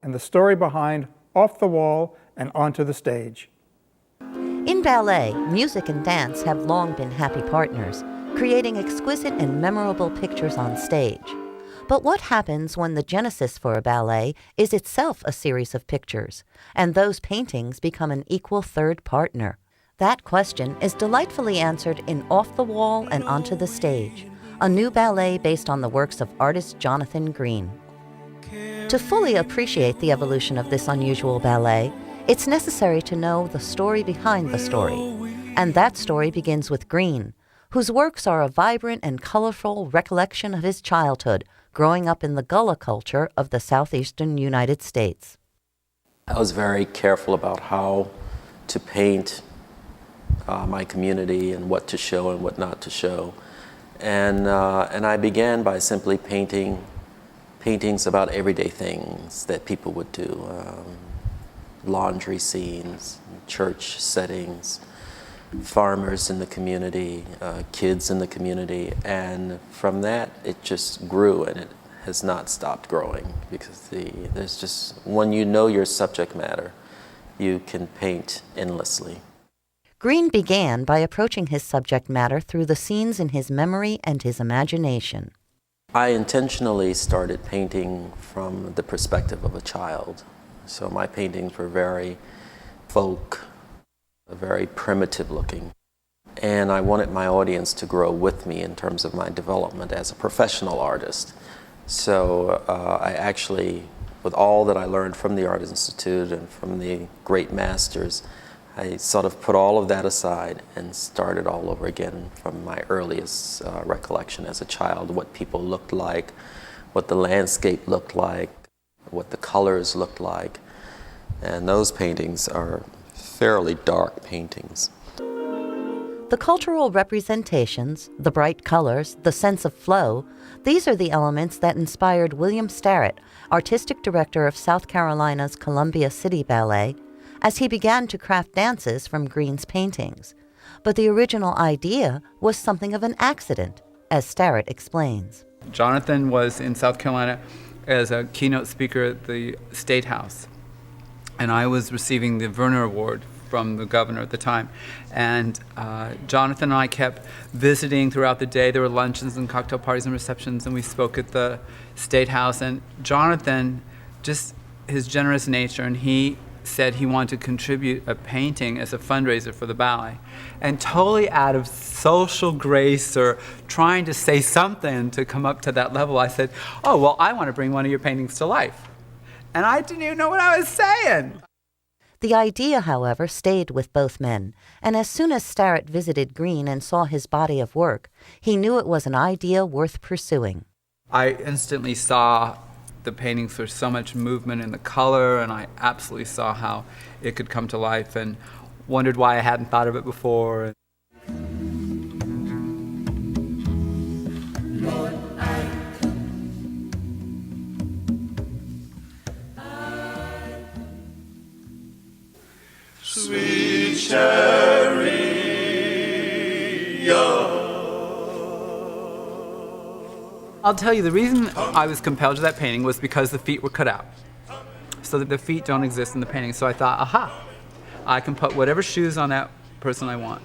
and the story behind Off the Wall and Onto the Stage. In ballet, music and dance have long been happy partners, creating exquisite and memorable pictures on stage. But what happens when the genesis for a ballet is itself a series of pictures, and those paintings become an equal third partner? That question is delightfully answered in Off the Wall and Onto the Stage, a new ballet based on the works of artist Jonathan Green. To fully appreciate the evolution of this unusual ballet, it's necessary to know the story behind the story. And that story begins with Green, whose works are a vibrant and colorful recollection of his childhood, growing up in the Gullah culture of the southeastern United States. I was very careful about how to paint my community and what to show and what not to show. And I began by simply paintings about everyday things that people would do. Laundry scenes, church settings, farmers in the community, kids in the community, and from that it just grew, and it has not stopped growing, because there's just, when you know your subject matter, you can paint endlessly. Green began by approaching his subject matter through the scenes in his memory and his imagination. I intentionally started painting from the perspective of a child. So my paintings were very folk, very primitive looking. And I wanted my audience to grow with me in terms of my development as a professional artist. So I actually, with all that I learned from the Art Institute and from the great masters, I sort of put all of that aside and started all over again from my earliest recollection as a child, what people looked like, what the landscape looked like, what the colors looked like. And those paintings are fairly dark paintings. The cultural representations, the bright colors, the sense of flow, these are the elements that inspired William Starrett, artistic director of South Carolina's Columbia City Ballet, as he began to craft dances from Green's paintings. But the original idea was something of an accident, as Starrett explains. Jonathan was in South Carolina as a keynote speaker at the State House, and I was receiving the Verner Award from the governor at the time. And Jonathan and I kept visiting throughout the day. There were luncheons and cocktail parties and receptions, and we spoke at the State House. And Jonathan, just his generous nature, and he said he wanted to contribute a painting as a fundraiser for the ballet. And totally out of social grace or trying to say something to come up to that level, I said, oh, well, I want to bring one of your paintings to life. And I didn't even know what I was saying. The idea, however, stayed with both men, and as soon as Starrett visited Green and saw his body of work, he knew it was an idea worth pursuing. I instantly saw the paintings with so much movement in the color, and I absolutely saw how it could come to life and wondered why I hadn't thought of it before. Sweet chariot. I'll tell you, the reason I was compelled to that painting was because the feet were cut out, so that the feet don't exist in the painting. So I thought, aha, I can put whatever shoes on that person I want.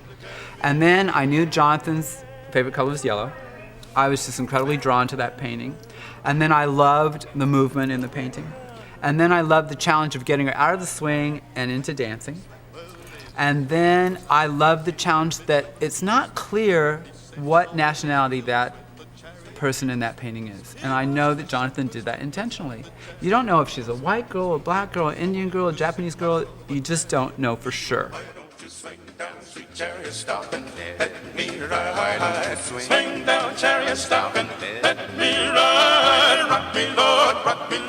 And then I knew Jonathan's favorite color was yellow. I was just incredibly drawn to that painting. And then I loved the movement in the painting. And then I loved the challenge of getting her out of the swing and into dancing. And then I loved the challenge that it's not clear what nationality that person in that painting is. And I know that Jonathan did that intentionally. You don't know if she's a white girl, a black girl, an Indian girl, a Japanese girl. You just don't know for sure. Swing down, chariot, stop and let me ride. Swing down, chariot, stop and let me ride. Rock me,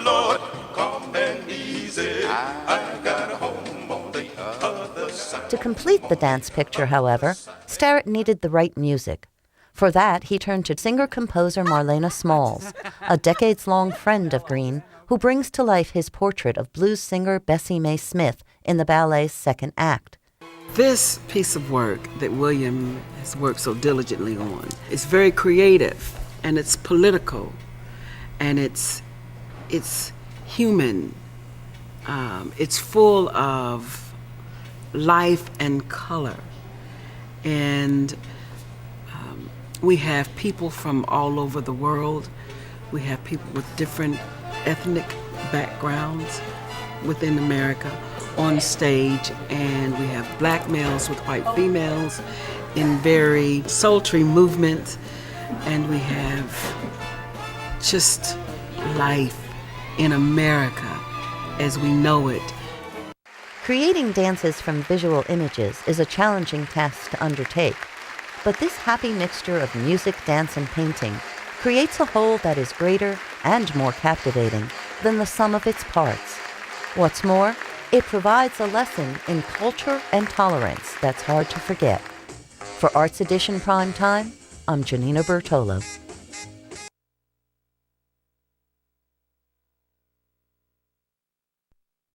Lord, calm and easy. I got a home on the other side. To complete the dance picture, however, Starrett needed the right music. For that, he turned to singer-composer Marlena Smalls, a decades-long friend of Green, who brings to life his portrait of blues singer Bessie Mae Smith in the ballet's second act. This piece of work that William has worked so diligently on is very creative, and it's political, and it's human, It's full of life and color. And we have people from all over the world. We have people with different ethnic backgrounds within America on stage, and we have black males with white females in very sultry movement, and we have just life in America as we know it. Creating dances from visual images is a challenging task to undertake, but this happy mixture of music, dance, and painting creates a whole that is greater and more captivating than the sum of its parts. What's more, it provides a lesson in culture and tolerance that's hard to forget. For Arts Edition Prime Time, I'm Janina Bertolo.